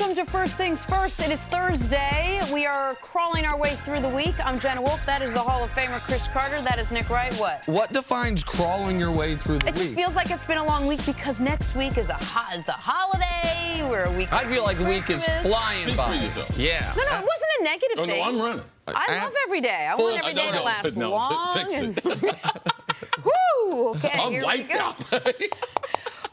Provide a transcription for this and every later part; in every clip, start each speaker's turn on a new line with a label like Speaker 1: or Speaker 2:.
Speaker 1: Welcome to First Things First. It is Thursday. We are crawling our way through the week. I'm Jenna Wolfe. That is the Hall of Famer Cris Carter. That is Nick Wright.
Speaker 2: What defines crawling your way through the week?
Speaker 1: It just feels like it's been a long week because next week is the holiday. We're a week.
Speaker 2: I feel like the week is flying by. Yeah.
Speaker 1: No, it wasn't a negative thing.
Speaker 3: No, I'm running.
Speaker 1: I love every day. I want every day to last long.
Speaker 3: Fix it.
Speaker 1: Woo! Okay,
Speaker 3: I'm
Speaker 1: here
Speaker 3: wiped
Speaker 1: we go.
Speaker 3: out.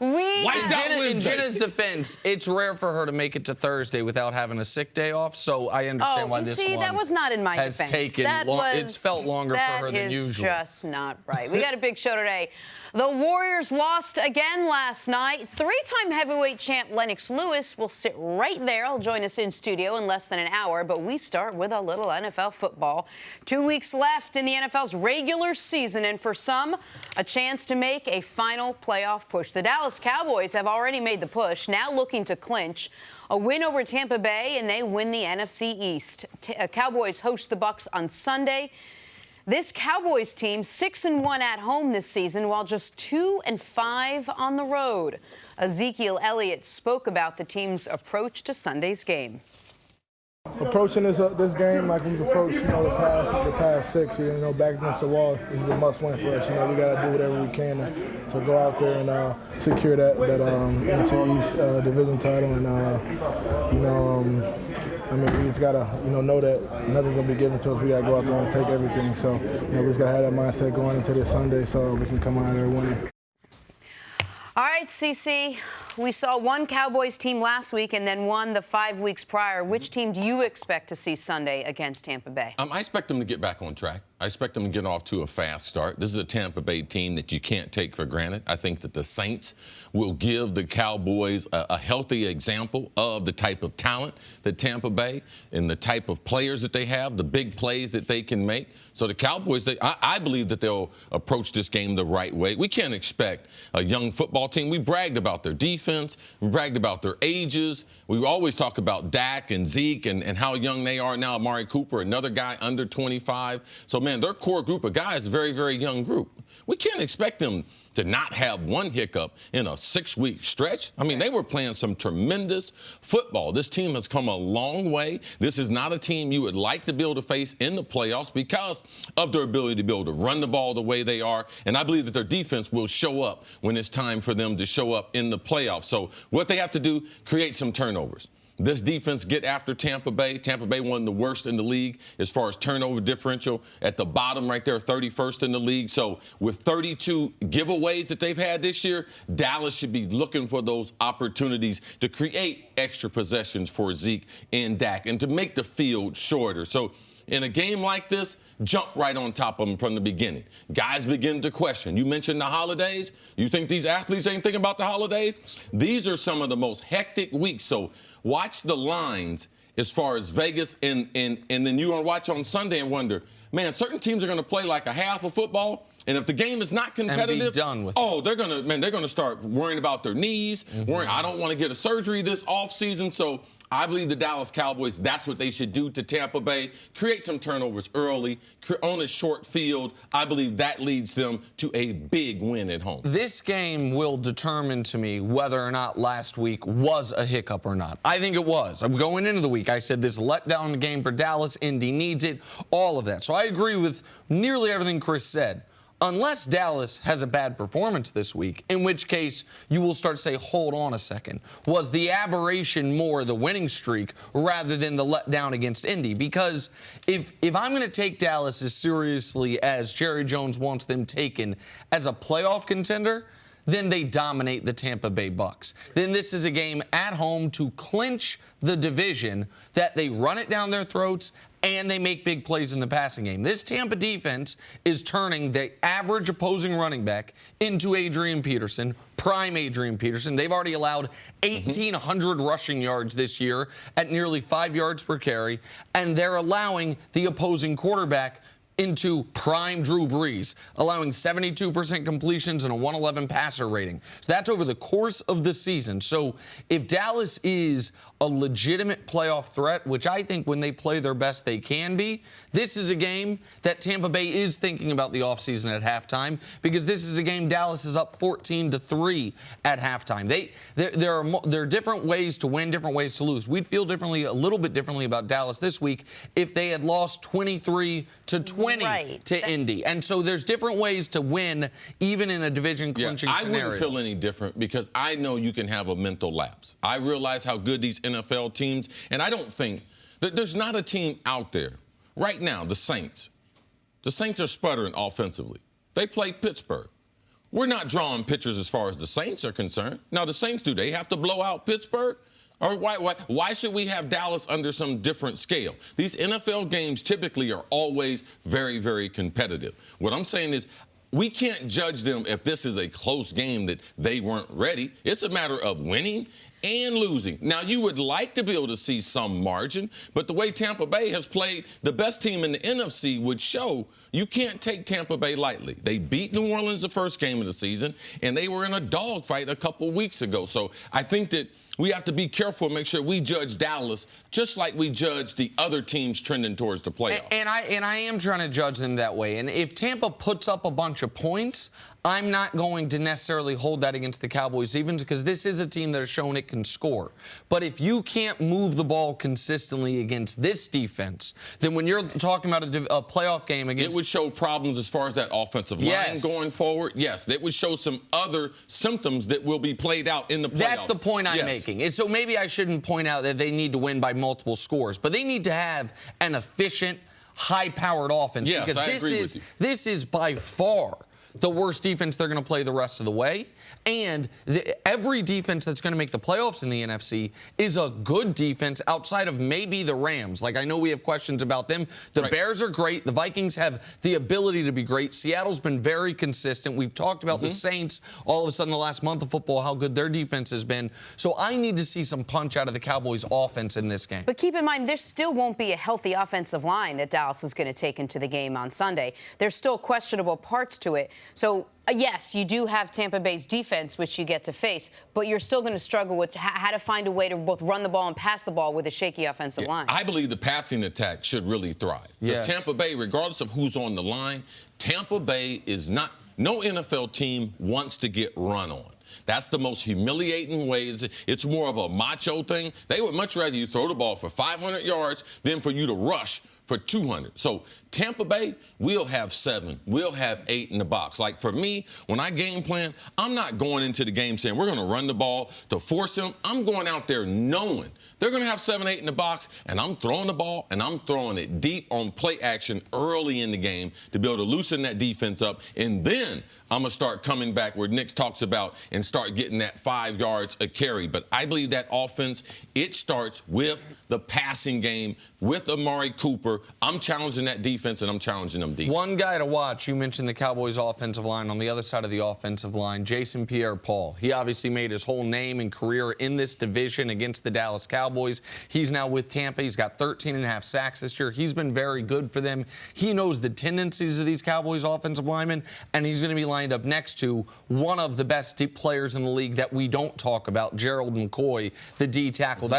Speaker 2: In Jenna's defense, it's rare for her to make it to Thursday without having a sick day off, so I understand why this one
Speaker 1: that was not in my
Speaker 2: has
Speaker 1: defense.
Speaker 2: taken long. It's felt longer for her than usual.
Speaker 1: That is just not right. We got a big show today. The Warriors lost again last night. Three-time heavyweight champ Lennox Lewis will sit right there. He'll join us in studio in less than an hour, but we start with a little NFL football. 2 weeks left in the NFL's regular season, and for some, a chance to make a final playoff push. The Dallas Cowboys have already made the push, now looking to clinch. A win over Tampa Bay, and they win the NFC East. Cowboys host the Bucs on Sunday. This Cowboys team 6-1 at home this season, while just 2-5 on the road. Ezekiel Elliott spoke about the team's approach to Sunday's game.
Speaker 4: Approaching this game like we've approached, the past six, back against the wall is a must-win for us. We got to do whatever we can to go out there and secure that NFC East division title. And we just got to know that nothing's going to be given to us. We got to go out there and take everything. So we just got to have that mindset going into this Sunday so we can come out there winning.
Speaker 1: All right, CC, we saw one Cowboys team last week and then one the 5 weeks prior. Which team do you expect to see Sunday against Tampa Bay?
Speaker 3: I expect them to get back on track. I expect them to get off to a fast start. This is a Tampa Bay team that you can't take for granted. I think that the Saints will give the Cowboys a healthy example of the type of talent that Tampa Bay and the type of players that they have, the big plays that they can make. So the Cowboys, I believe that they'll approach this game the right way. We can't expect a young football team. We bragged about their defense. We bragged about their ages. We always talk about Dak and Zeke and how young they are now. Amari Cooper, another guy under 25. So, man, their core group of guys is a very, very young group. We can't expect them to not have one hiccup in a 6-week stretch. I mean, they were playing some tremendous football. This team has come a long way. This is not a team you would like to be able to face in the playoffs because of their ability to be able to run the ball the way they are. And I believe that their defense will show up when it's time for them to show up in the playoffs. So what they have to do, create some turnovers. This defense get after Tampa Bay. Tampa Bay, one of the worst in the league as far as turnover differential. At the bottom right there, 31st in the league. So with 32 giveaways that they've had this year, Dallas should be looking for those opportunities to create extra possessions for Zeke and Dak and to make the field shorter. So in a game like this, jump right on top of them from the beginning. Guys begin to question. You mentioned the holidays. You think these athletes ain't thinking about the holidays? These are some of the most hectic weeks. So watch the lines as far as Vegas, and then you're going to watch on Sunday and wonder, man, certain teams are going to play like a half of football. And if the game is not competitive,
Speaker 2: and be done with
Speaker 3: they're gonna start worrying about their knees. Worrying, I don't want to get a surgery this offseason. So I believe the Dallas Cowboys, that's what they should do to Tampa Bay. Create some turnovers early on a short field. I believe that leads them to a big win at home.
Speaker 2: This game will determine to me whether or not last week was a hiccup or not. I think it was. I'm going into the week. I said this letdown game for Dallas. Indy needs it. All of that. So I agree with nearly everything Cris said. Unless Dallas has a bad performance this week, in which case you will start to say, hold on a second. Was the aberration more the winning streak rather than the letdown against Indy? Because if I'm going to take Dallas as seriously as Jerry Jones wants them taken as a playoff contender, then they dominate the Tampa Bay Bucs. Then this is a game at home to clinch the division that they run it down their throats and they make big plays in the passing game. This Tampa defense is turning the average opposing running back into Adrian Peterson, prime Adrian Peterson. They've already allowed 1,800 rushing yards this year at nearly 5 yards per carry, and they're allowing the opposing quarterback into prime Drew Brees, allowing 72% completions and a 111 passer rating. So that's over the course of the season. So if Dallas is a legitimate playoff threat, which I think when they play their best they can be, this is a game that Tampa Bay is thinking about the offseason at halftime, because this is a game Dallas is up 14-3 at halftime. There are different ways to win, different ways to lose. We'd feel a little bit differently about Dallas this week if they had lost 23-20 to Indy. And so there's different ways to win, even in a division-clinching scenario.
Speaker 3: I wouldn't feel any different because I know you can have a mental lapse. I realize how good these NFL teams, and I don't think that there's not a team out there right now, the Saints. The Saints are sputtering offensively. They play Pittsburgh. We're not drawing pictures as far as the Saints are concerned. Now, the Saints, do they have to blow out Pittsburgh? Or why should we have Dallas under some different scale? These NFL games typically are always very, very competitive. What I'm saying is we can't judge them if this is a close game that they weren't ready. It's a matter of winning and losing. Now, you would like to be able to see some margin, but the way Tampa Bay has played, the best team in the NFC would show you can't take Tampa Bay lightly. They beat New Orleans the first game of the season, and they were in a dogfight a couple weeks ago. So I think that we have to be careful and make sure we judge Dallas just like we judge the other teams trending towards the playoffs.
Speaker 2: And I am trying to judge them that way. And if Tampa puts up a bunch of points, I'm not going to necessarily hold that against the Cowboys, even because this is a team that has shown it can score. But if you can't move the ball consistently against this defense, then when you're talking about a playoff game against...
Speaker 3: It would show problems as far as that offensive line going forward. Yes, it would show some other symptoms that will be played out in the playoffs.
Speaker 2: That's the point I'm making. So maybe I shouldn't point out that they need to win by multiple scores, but they need to have an efficient, high-powered offense.
Speaker 3: Yes,
Speaker 2: because
Speaker 3: I agree with you.
Speaker 2: This is by far the worst defense they're going to play the rest of the way. And every defense that's going to make the playoffs in the NFC is a good defense outside of maybe the Rams. Like, I know we have questions about them. The Bears are great. The Vikings have the ability to be great. Seattle's been very consistent. We've talked about the Saints all of a sudden the last month of football, how good their defense has been. So I need to see some punch out of the Cowboys offense in this game.
Speaker 1: But keep in mind, there still won't be a healthy offensive line that Dallas is going to take into the game on Sunday. There's still questionable parts to it. So, yes, you do have Tampa Bay's defense, which you get to face, but you're still going to struggle with how to find a way to both run the ball and pass the ball with a shaky offensive line.
Speaker 3: I believe the passing attack should really thrive. Because Tampa Bay, regardless of who's on the line, Tampa Bay is not – no NFL team wants to get run on. That's the most humiliating way. It's more of a macho thing. They would much rather you throw the ball for 500 yards than for you to rush for 200. So Tampa Bay, we'll have 7. We'll have 8 in the box. Like, for me, when I game plan, I'm not going into the game saying we're going to run the ball to force them. I'm going out there knowing they're going to have 7, 8 in the box, and I'm throwing the ball, and I'm throwing it deep on play action early in the game to be able to loosen that defense up. And then I'm going to start coming back where Nick talks about and start getting that 5 yards a carry. But I believe that offense, it starts with the passing game, with Amari Cooper. I'm challenging that defense, and I'm challenging them deep.
Speaker 2: One guy to watch, you mentioned the Cowboys' offensive line. On the other side of the offensive line, Jason Pierre-Paul. He obviously made his whole name and career in this division against the Dallas Cowboys. He's now with Tampa. He's got 13.5 sacks this year. He's been very good for them. He knows the tendencies of these Cowboys offensive linemen, and he's going to be lined up next to one of the best players in the league that we don't talk about, Gerald McCoy, the D tackle.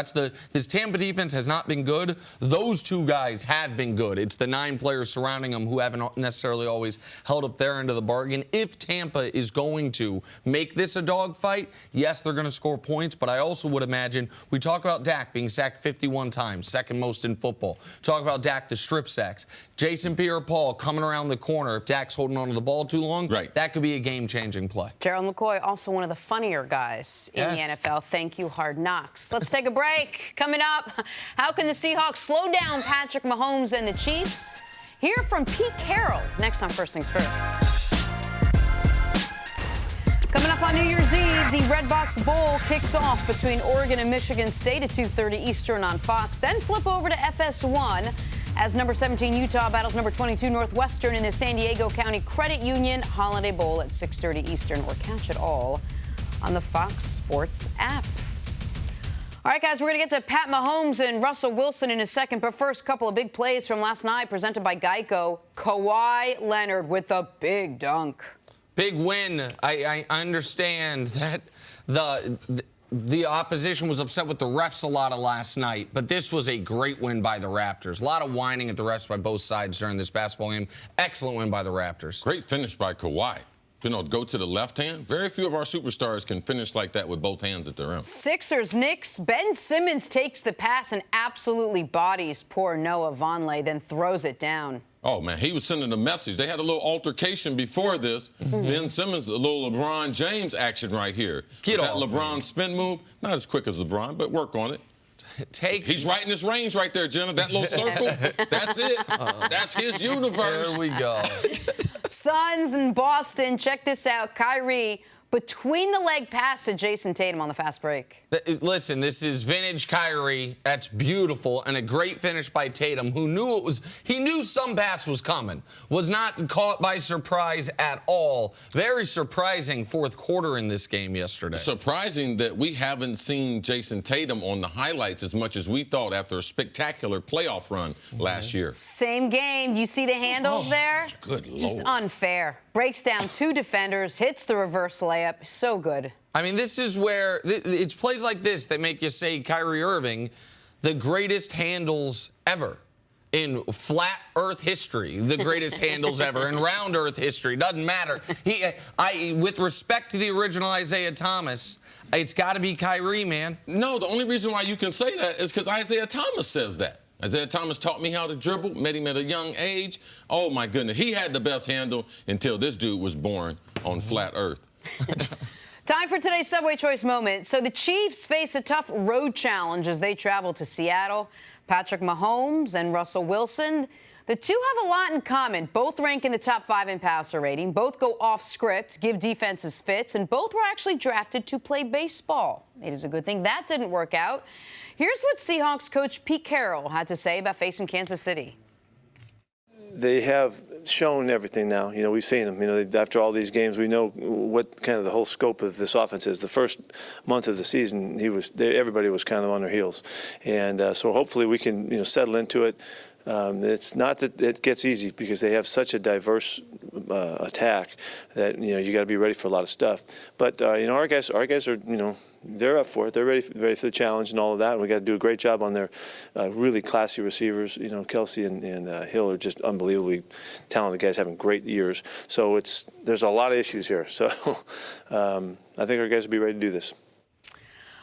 Speaker 2: This Tampa defense has not been good. Those two guys have been good. It's the 9 players surrounding them who haven't necessarily always held up their end of the bargain. If Tampa is going to make this a dogfight, yes, they're going to score points, but I also would imagine, we talk about Dak being sacked 51 times, second most in football. Talk about Dak, the strip sacks. Jason Pierre-Paul coming around the corner. If Dak's holding onto the ball too long, that could be a game-changing play.
Speaker 1: Gerald McCoy, also one of the funnier guys in the NFL. Thank you, Hard Knocks. Let's take a break. Coming up, how can the Seahawks slow down Patrick Mahomes and the Chiefs? Hear from Pete Carroll next on First Things First. Coming up on New Year's Eve, the Red Box Bowl kicks off between Oregon and Michigan State at 2:30 Eastern on Fox. Then flip over to FS1 as number 17 Utah battles number 22 Northwestern in the San Diego County Credit Union Holiday Bowl at 6:30 Eastern, or catch it all on the Fox Sports app. All right, guys, we're going to get to Pat Mahomes and Russell Wilson in a second. But first, a couple of big plays from last night presented by Geico. Kawhi Leonard with a big dunk.
Speaker 2: Big win. I understand that the opposition was upset with the refs a lot of last night, but this was a great win by the Raptors. A lot of whining at the refs by both sides during this basketball game. Excellent win by the Raptors.
Speaker 3: Great finish by Kawhi. You know, go to the left hand. Very few of our superstars can finish like that with both hands at the rim.
Speaker 1: Sixers, Knicks. Ben Simmons takes the pass and absolutely bodies poor Noah Vonleh, then throws it down.
Speaker 3: Oh, man, he was sending a message. They had a little altercation before this. Ben Simmons, a little LeBron James action right here.
Speaker 2: Get
Speaker 3: that
Speaker 2: off,
Speaker 3: LeBron
Speaker 2: man.
Speaker 3: Spin move, not as quick as LeBron, but work on it.
Speaker 2: He's
Speaker 3: right in his range right there, Jenna. That little circle, that's it. That's his universe.
Speaker 2: There we go.
Speaker 1: Suns and Boston. Check this out. Kyrie between the leg pass to Jason Tatum on the fast break.
Speaker 2: Listen, this is vintage Kyrie. That's beautiful, and a great finish by Tatum, who knew he knew some pass was coming. Was not caught by surprise at all. Very surprising fourth quarter in this game yesterday.
Speaker 3: Surprising that we haven't seen Jason Tatum on the highlights as much as we thought after a spectacular playoff run last year.
Speaker 1: Same game. You see the handles there?
Speaker 3: Good Lord.
Speaker 1: Just unfair. Breaks down two defenders, hits the reverse layup. So good.
Speaker 2: I mean, this is where it's plays like this that make you say Kyrie Irving, the greatest handles ever in flat Earth history, the greatest handles ever in round Earth history. Doesn't matter. With respect to the original Isaiah Thomas, it's got to be Kyrie, man.
Speaker 3: No, the only reason why you can say that is because Isaiah Thomas says that. Isaiah Thomas taught me how to dribble, met him at a young age. Oh, my goodness. He had the best handle until this dude was born on flat Earth.
Speaker 1: Time for today's Subway Choice moment. So the Chiefs face a tough road challenge as they travel to Seattle. Patrick Mahomes and Russell Wilson, the two have a lot in common. Both rank in the top 5 in passer rating. Both go off script, give defenses fits, and both were actually drafted to play baseball. It is a good thing that didn't work out. Here's what Seahawks coach Pete Carroll had to say about facing Kansas City.
Speaker 5: They have shown everything now. You know, we've seen them. You know, after all these games, we know what kind of the whole scope of this offense is. The first month of the season, everybody was kind of on their heels, and so hopefully we can settle into it. It's not that it gets easy because they have such a diverse attack that you got to be ready for a lot of stuff. But our guys are they're up for it. They're ready for the challenge and all of that. And we got to do a great job on their really classy receivers. Kelsey and Hill are just unbelievably talented guys, having great years. So there's a lot of issues here. So I think our guys will be ready to do this.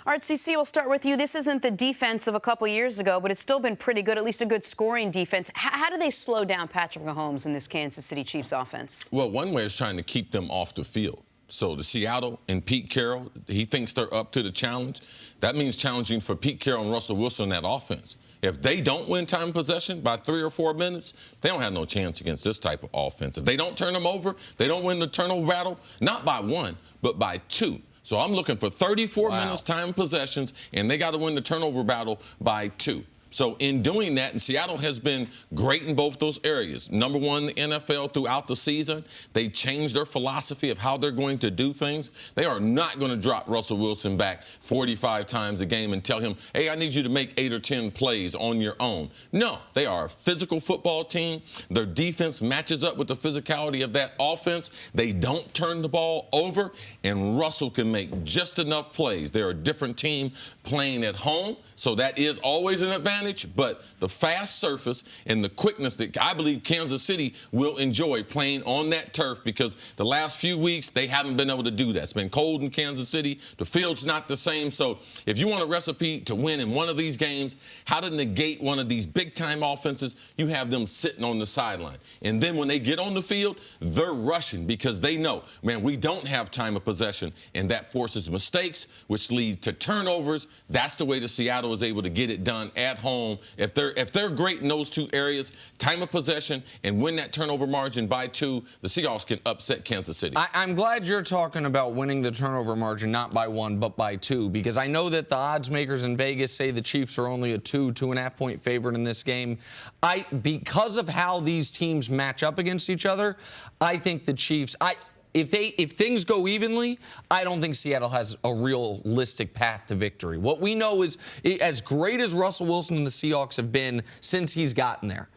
Speaker 1: All right, CC, we'll start with you. This isn't the defense of a couple years ago, but it's still been pretty good, at least a good scoring defense. How do they slow down Patrick Mahomes in this Kansas City Chiefs offense?
Speaker 3: Well, one way is trying to keep them off the field. So the Seattle and Pete Carroll, he thinks they're up to the challenge. That means challenging for Pete Carroll and Russell Wilson in that offense. If they don't win time of possession by 3 or 4 minutes, they don't have no chance against this type of offense. If they don't turn them over, they don't win the turnover battle, not by 1, but by 2. So I'm looking for 34 minutes time possessions, and they got to win the turnover battle by 2. So in doing that, and Seattle has been great in both those areas. Number 1 in the NFL throughout the season. They changed their philosophy of how they're going to do things. They are not going to drop Russell Wilson back 45 times a game and tell him, hey, I need you to make 8 or 10 plays on your own. No, they are a physical football team. Their defense matches up with the physicality of that offense. They don't turn the ball over, and Russell can make just enough plays. They're a different team playing at home, so that is always an advantage. But the fast surface and the quickness that I believe Kansas City will enjoy playing on that turf, because the last few weeks they haven't been able to do that. It's been cold in Kansas City. The field's not the same. So if you want a recipe to win in one of these games, how to negate one of these big-time offenses, you have them sitting on the sideline. And then when they get on the field, they're rushing because they know, man, we don't have time of possession, and that forces mistakes, which lead to turnovers. That's the way that Seattle is able to get it done at home. If they're great in those 2 areas, time of possession and win that turnover margin by 2, the Seahawks can upset Kansas City.
Speaker 2: I'm glad you're talking about winning the turnover margin not by 1 but by 2, because I know that the odds makers in Vegas say the Chiefs are only a 2.5 point favorite in this game. Because of how these teams match up against each other, I think the Chiefs, if things go evenly, I don't think Seattle has a realistic path to victory. What we know is, as great as Russell Wilson and the Seahawks have been since he's gotten there,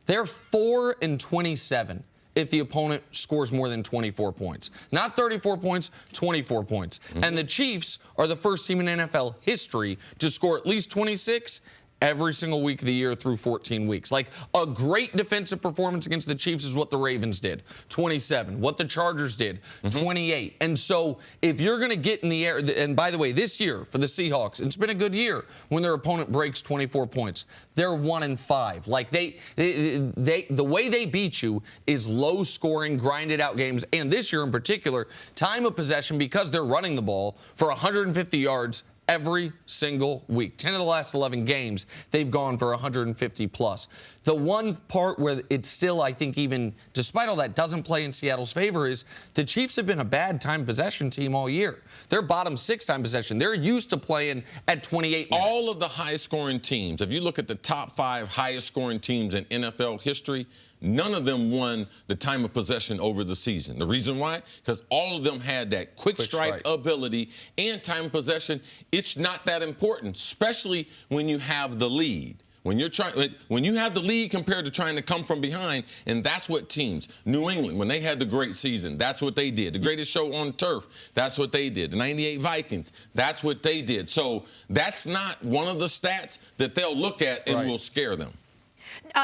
Speaker 2: they're 4-27 if the opponent scores more than 24 points. Not 34 points, 24 points. And the Chiefs are the first team in NFL history to score at least 26 every single week of the year through 14 weeks. Like, a great defensive performance against the Chiefs is what the Ravens did, 27. What the Chargers did, 28. And so if you're going to get in the air, and by the way, this year for the Seahawks, it's been a good year when their opponent breaks 24 points. They're 1-5. Like, the way they beat you is low scoring, grinded out games. And this year in particular, time of possession, because they're running the ball for 150 yards every single week. 10 of the last 11 games, they've gone for 150 plus. The one part where it's still, I think, even despite all that, doesn't play in Seattle's favor is the Chiefs have been a bad time possession team all year. They're bottom 6 time possession. They're used to playing at 28 minutes.
Speaker 3: All of the high-scoring teams, if you look at the top 5 highest-scoring teams in NFL history, none of them won the time of possession over the season. The reason why? Because all of them had that quick strike ability and time of possession. It's not that important, especially when you have the lead. When you have the lead compared to trying to come from behind, and that's what teams, New England, when they had the great season, that's what they did. The greatest show on turf, that's what they did. The 98 Vikings, that's what they did. So that's not one of the stats that they'll look at and will scare them.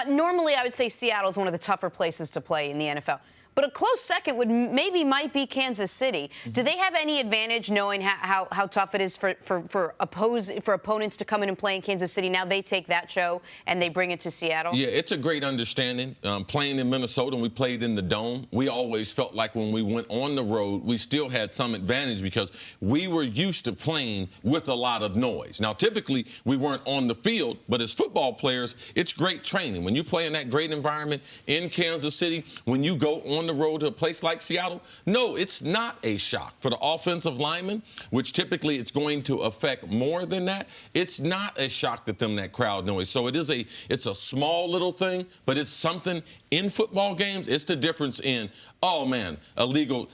Speaker 1: Normally, I would say Seattle is one of the tougher places to play in the NFL. But a close second might be Kansas City. Do they have any advantage knowing how tough it is for opponents to come in and play in Kansas City? Now they take that show and they bring it to Seattle?
Speaker 3: Yeah, it's a great understanding. Playing in Minnesota, and we played in the Dome, we always felt like when we went on the road, we still had some advantage because we were used to playing with a lot of noise. Now, typically, we weren't on the field, but as football players, it's great training. When you play in that great environment in Kansas City, when you go on the road to a place like Seattle, no, it's not a shock. For the offensive linemen, which typically it's going to affect more than that, it's not a shock to them, that crowd noise. So it's a small little thing, but it's something in football games. It's the difference in, oh man, illegal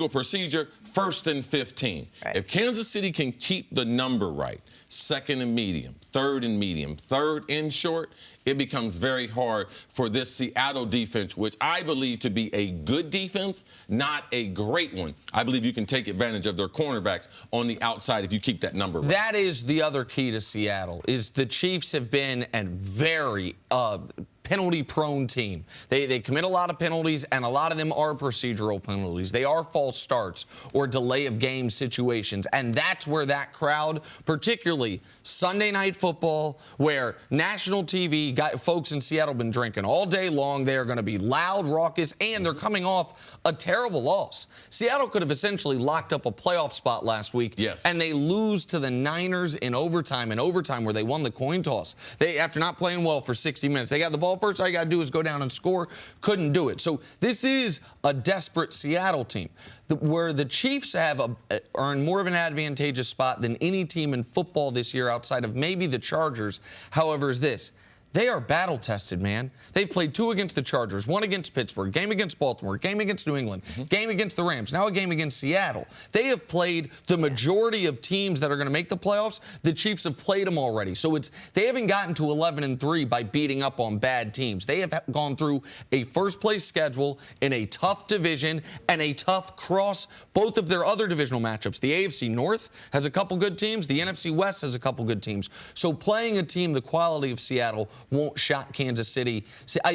Speaker 3: procedure, 1st and 15. Right. If Kansas City can keep the number right, 2nd and medium, 3rd and medium, 3rd and short, it becomes very hard for this Seattle defense, which I believe to be a good defense, not a great one. I believe you can take advantage of their cornerbacks on the outside if you keep that number right.
Speaker 2: That is the other key to Seattle, is the Chiefs have been a very penalty-prone team. They commit a lot of penalties, and a lot of them are procedural penalties. They are false starts or delay of game situations, and that's where that crowd, particularly Sunday Night Football, where national TV, folks in Seattle have been drinking all day long. They are going to be loud, raucous, and they're coming off a terrible loss. Seattle could have essentially locked up a playoff spot last week, and they lose to the Niners in overtime, where they won the coin toss. After not playing well for 60 minutes, they got the ball first. All you got to do is go down and score. Couldn't do it. So this is a desperate Seattle team, where the Chiefs are in more of an advantageous spot than any team in football this year outside of maybe the Chargers. However, is this. They are battle-tested, man. They've played 2 against the Chargers, 1 against Pittsburgh, game against Baltimore, game against New England, game against the Rams, now a game against Seattle. They have played the majority of teams that are going to make the playoffs. The Chiefs have played them already. So they haven't gotten to 11-3 by beating up on bad teams. They have gone through a first-place schedule in a tough division and a tough cross both of their other divisional matchups. The AFC North has a couple good teams. The NFC West has a couple good teams. So playing a team the quality of Seattle won't shock Kansas City.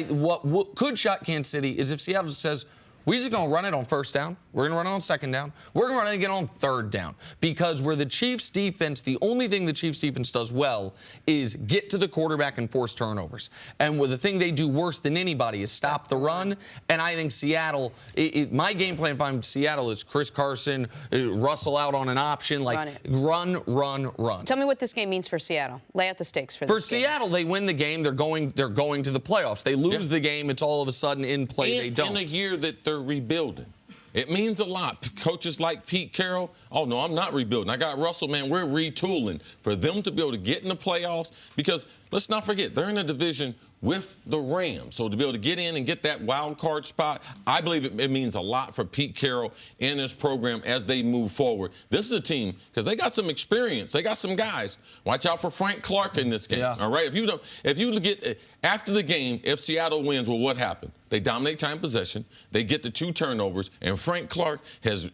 Speaker 2: What could shock Kansas City is if Seattle says, we're just going to run it on 1st down. We're going to run it on 2nd down. We're going to run it again on 3rd down. Because where the Chiefs defense, the only thing the Chiefs defense does well is get to the quarterback and force turnovers. And the thing they do worse than anybody is stop the run. And I think Seattle, my game plan if I'm Seattle is Chris Carson, Russell out on an option, like run.
Speaker 1: Tell me what this game means for Seattle. Lay out the stakes for this game.
Speaker 2: For Seattle, they win the game. They're going to the playoffs. They lose the game. It's all of a sudden in play. They don't.
Speaker 3: In a year that they're rebuilding. It means a lot. Coaches like Pete Carroll, oh, no, I'm not rebuilding. I got Russell, man, we're retooling for them to be able to get in the playoffs because let's not forget, they're in a division with the Rams. So to be able to get in and get that wild card spot, I believe it means a lot for Pete Carroll and his program as they move forward. This is a team, because they got some experience. They got some guys. Watch out for Frank Clark in this game. Yeah. All right. If you get after the game, if Seattle wins, well, what happened? They dominate time possession. They get the 2 turnovers, and Frank Clark has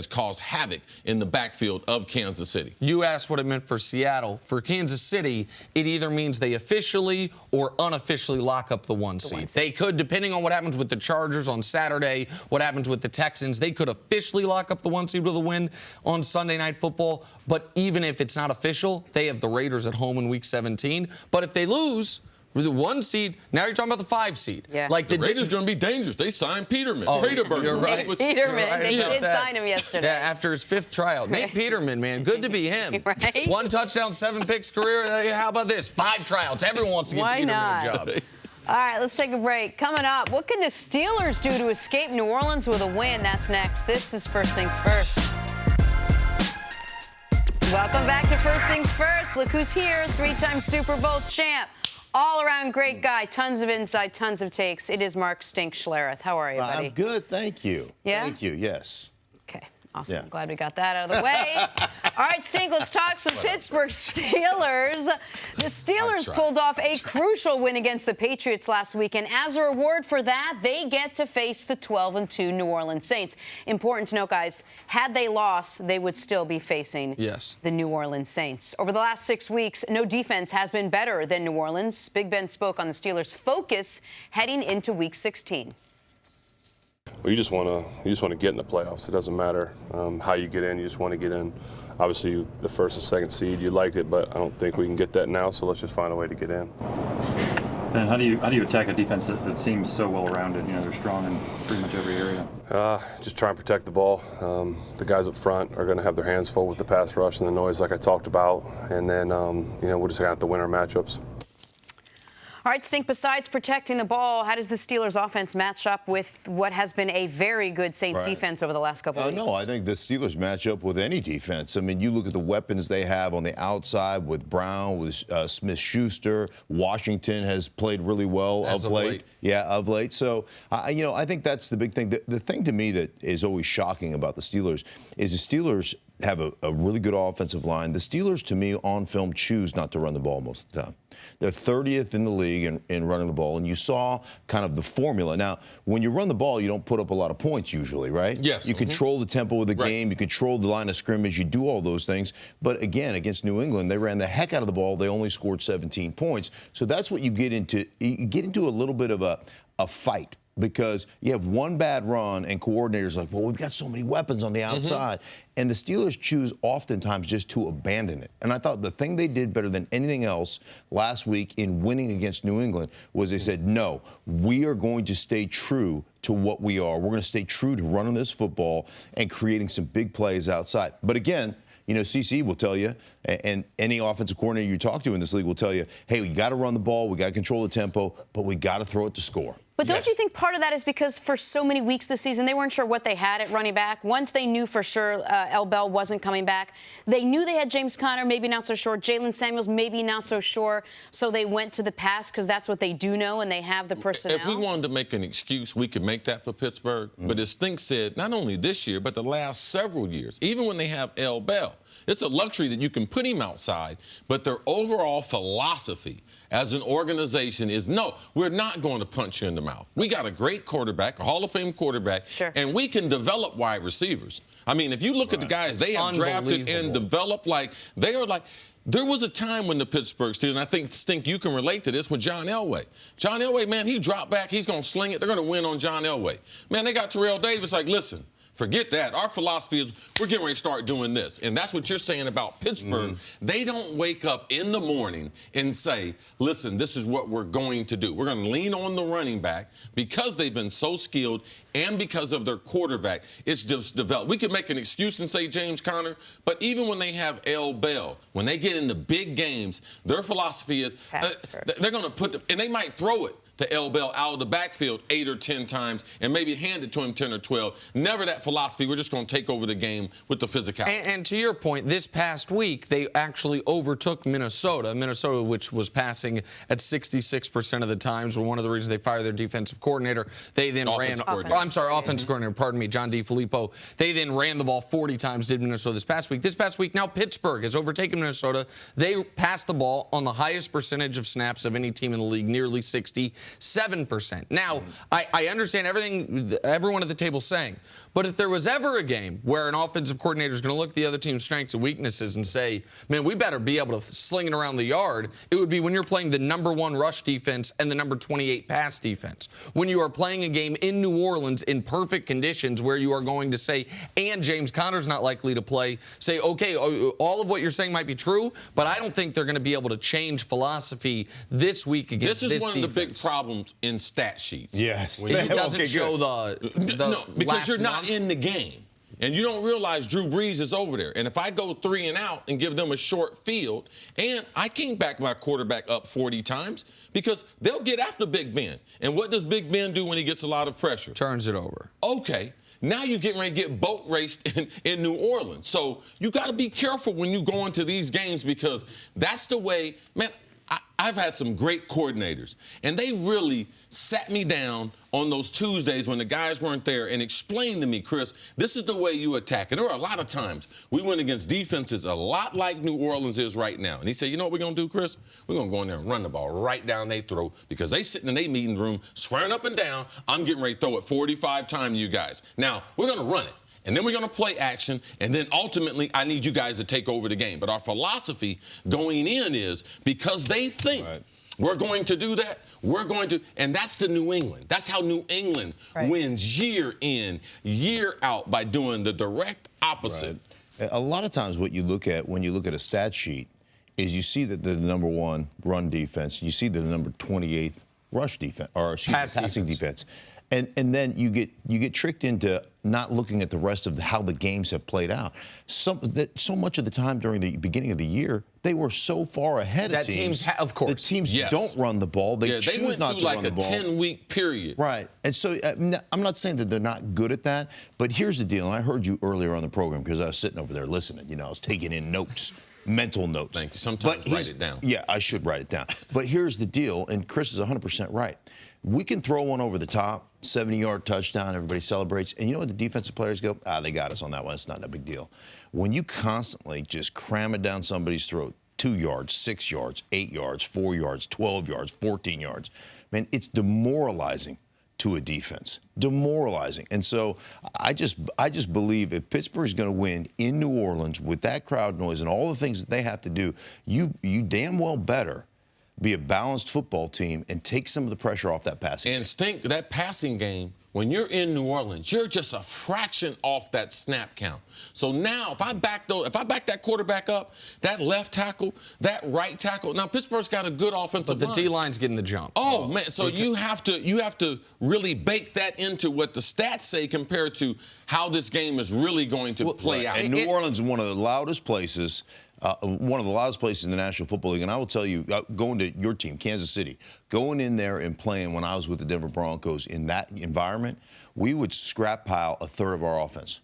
Speaker 3: caused havoc in the backfield of Kansas City.
Speaker 2: You asked what it meant for Seattle. For Kansas City, it either means they officially or unofficially lock up the 1 seed. They could, depending on what happens with the Chargers on Saturday, what happens with the Texans, they could officially lock up the 1 seed with a win on Sunday Night Football. But even if it's not official, they have the Raiders at home in Week 17. But if they lose, for the 1 seed, now you're talking about the 5 seed.
Speaker 1: Yeah.
Speaker 3: Like the Raiders are going to be dangerous. They signed Peterman. Peterman.
Speaker 2: You're right.
Speaker 1: Peterman. They did sign him yesterday.
Speaker 2: Yeah, after his 5th tryout. Nate Peterman, man, good to be him.
Speaker 1: Right?
Speaker 2: 1 touchdown, 7 picks career. How about this? 5 tryouts. Everyone wants to give Peterman a job.
Speaker 1: All right, let's take a break. Coming up, what can the Steelers do to escape New Orleans with a win? That's next. This is First Things First. Welcome back to First Things First. Look who's here, 3-time Super Bowl champ. All-around great guy, tons of insight, tons of takes. It is Mark Stink Schlereth. How are you, buddy?
Speaker 6: I'm good, thank you.
Speaker 1: Yeah?
Speaker 6: Thank you, yes.
Speaker 1: Okay, awesome.
Speaker 6: Yeah.
Speaker 1: Glad we got that out of the way. All right, Stink, let's talk some Pittsburgh Steelers. The Steelers pulled off a crucial win against the Patriots last week, and as a reward for that, they get to face the 12-2 New Orleans Saints. Important to note, guys, had they lost, they would still be facing the New Orleans Saints. Over the last 6 weeks, no defense has been better than New Orleans. Big Ben spoke on the Steelers' focus heading into Week 16.
Speaker 7: Well, you just want to get in the playoffs. It doesn't matter how you get in. You just want to get in. Obviously, the 1st and 2nd seed, you liked it, but I don't think we can get that now. So let's just find a way to get in.
Speaker 8: And how do you attack a defense that seems so well rounded? You know, they're strong in pretty much every area.
Speaker 7: Just try and protect the ball. The guys up front are going to have their hands full with the pass rush and the noise, like I talked about. And then we're just going to have to win our matchups.
Speaker 1: All right, Stink, besides protecting the ball, how does the Steelers' offense match up with what has been a very good Saints defense over the last couple of weeks?
Speaker 6: No, I think the Steelers match up with any defense. I mean, you look at the weapons they have on the outside with Brown, with Smith-Schuster. Washington has played really well of late. Yeah, of late. So, I think that's the big thing. The thing to me that is always shocking about the Steelers is the Steelers have a really good offensive line. The Steelers, to me, on film, choose not to run the ball most of the time. They're 30th in the league in running the ball, and you saw kind of the formula. Now, when you run the ball, you don't put up a lot of points usually, right?
Speaker 3: Yes.
Speaker 6: You control the tempo of the game. You control the line of scrimmage. You do all those things. But, again, against New England, they ran the heck out of the ball. They only scored 17 points. So that's what you get into. You get into a little bit of a fight. Because you have one bad run and coordinators like, well, we've got so many weapons on the outside. And the Steelers choose oftentimes just to abandon it. And I thought the thing they did better than anything else last week in winning against New England was they said, no, we are going to stay true to what we are. We're going to stay true to running this football and creating some big plays outside. But again, CC will tell you, and any offensive coordinator you talk to in this league will tell you, hey, we got to run the ball, we got to control the tempo, but we got to throw it to score.
Speaker 1: But don't you think part of that is because for so many weeks this season, they weren't sure what they had at running back? Once they knew for sure L. Bell wasn't coming back, they knew they had James Conner, maybe not so sure. Jalen Samuels, maybe not so sure. So they went to the pass because that's what they do know, and they have the personnel.
Speaker 3: If we wanted to make an excuse, we could make that for Pittsburgh. But as Stink said, not only this year, but the last several years, even when they have L. Bell, it's a luxury that you can put him outside, but their overall philosophy as an organization is, no, we're not going to punch you in the mouth. We got a great quarterback, a Hall of Fame quarterback, and we can develop wide receivers. I mean, if you look at the guys they have drafted and developed, they are like, there was a time when the Pittsburgh Steelers, and I think, Stink, you can relate to this with John Elway. John Elway, man, he dropped back. He's going to sling it. They're going to win on John Elway. Man, they got Terrell Davis like, listen, forget that. Our philosophy is we're getting ready to start doing this. And that's what you're saying about Pittsburgh. They don't wake up in the morning and say, listen, this is what we're going to do. We're going to lean on the running back because they've been so skilled and because of their quarterback. It's just developed. We could make an excuse and say James Conner, but even when they have L. Bell, when they get into big games, their philosophy is they're going to put and they might throw it to L. Bell out of the backfield 8 or 10 times and maybe hand it to him 10 or 12. Never that philosophy. We're just going to take over the game with the physicality.
Speaker 2: And to your point, this past week, they actually overtook Minnesota. Minnesota, which was passing at 66% of the times, were one of the reasons they fired their defensive coordinator. They then offensive coordinator, pardon me, John DeFilippo. They then ran the ball 40 times, did Minnesota this past week. This past week, now Pittsburgh has overtaken Minnesota. They passed the ball on the highest percentage of snaps of any team in the league, nearly 67%. Now, I understand everything everyone at the table is saying, but if there was ever a game where an offensive coordinator is going to look at the other team's strengths and weaknesses and say, man, we better be able to sling it around the yard, it would be when you're playing the #1 rush defense and the number 28 pass defense. When you are playing a game in New Orleans in perfect conditions where you are going to say, and James Conner's not likely to play, say, okay, all of what you're saying might be true, but I don't think they're going to be able to change philosophy this week against this defense.
Speaker 3: This is one of the big problems in stat sheets.
Speaker 6: Yes.
Speaker 2: When it doesn't show
Speaker 3: no, because you're not
Speaker 2: month.
Speaker 3: in the game. And you don't realize Drew Brees is over there. And if I go 3 and out and give them a short field, and I can't back my quarterback up 40 times because they'll get after Big Ben. And what does Big Ben do when he gets a lot of pressure?
Speaker 2: Turns it over.
Speaker 3: Okay. Now you're getting ready to get boat raced in New Orleans. So you got to be careful when you go into these games because that's the way, man, I've had some great coordinators, and they really sat me down on those Tuesdays when the guys weren't there and explained to me, Chris, this is the way you attack. And there were a lot of times we went against defenses a lot like New Orleans is right now. And he said, you know what we're going to do, Chris? We're going to go in there and run the ball right down their throat because they sitting in their meeting room swearing up and down, I'm getting ready to throw it 45 times, you guys. Now, we're going to run it. And then we're going to play action, and then ultimately I need you guys to take over the game. But our philosophy going in is because they think we're going to do that, we're going to, and that's the New England. That's how New England wins year in, year out by doing the direct opposite.
Speaker 6: A lot of times what you look at when you look at a stat sheet is you see that the #1 run defense, you see the number 28th rush defense, or passing defense. And then you get tricked into not looking at the rest of how the games have played out. So much of the time during the beginning of the year, they were so far ahead of teams.
Speaker 2: Of course.
Speaker 6: The teams don't run the ball. They choose not to run the ball.
Speaker 3: They went through like a 10-week period.
Speaker 6: Right. And so I'm not saying that they're not good at that, but here's the deal. And I heard you earlier on the program because I was sitting over there listening. You know, I was taking in notes. Mental notes.
Speaker 3: Thank you. Sometimes write it down.
Speaker 6: Yeah, I should write it down. But here's the deal, and Chris is 100% right. We can throw one over the top, 70-yard touchdown, everybody celebrates, and you know what the defensive players go? They got us on that one. It's not that big deal. When you constantly just cram it down somebody's throat, 2 yards, 6 yards, 8 yards, 4 yards, 12 yards, 14 yards, man, it's demoralizing to a defense. Demoralizing. And so I just believe if Pittsburgh is going to win in New Orleans with that crowd noise and all the things that they have to do, you damn well better be a balanced football team and take some of the pressure off that passing game.
Speaker 3: And think that passing game, when you're in New Orleans, you're just a fraction off that snap count. So now if I back that quarterback up, that left tackle, that right tackle, now Pittsburgh's got a good offensive line.
Speaker 2: But the D-line's getting the jump.
Speaker 3: Oh, man, so you have to really bake that into what the stats say compared to how this game is really going to play out.
Speaker 6: And New Orleans is one of the loudest places. One of the loudest places in the National Football League. And I will tell you, going to your team, Kansas City, going in there and playing when I was with the Denver Broncos in that environment, we would scrap pile a third of our offense.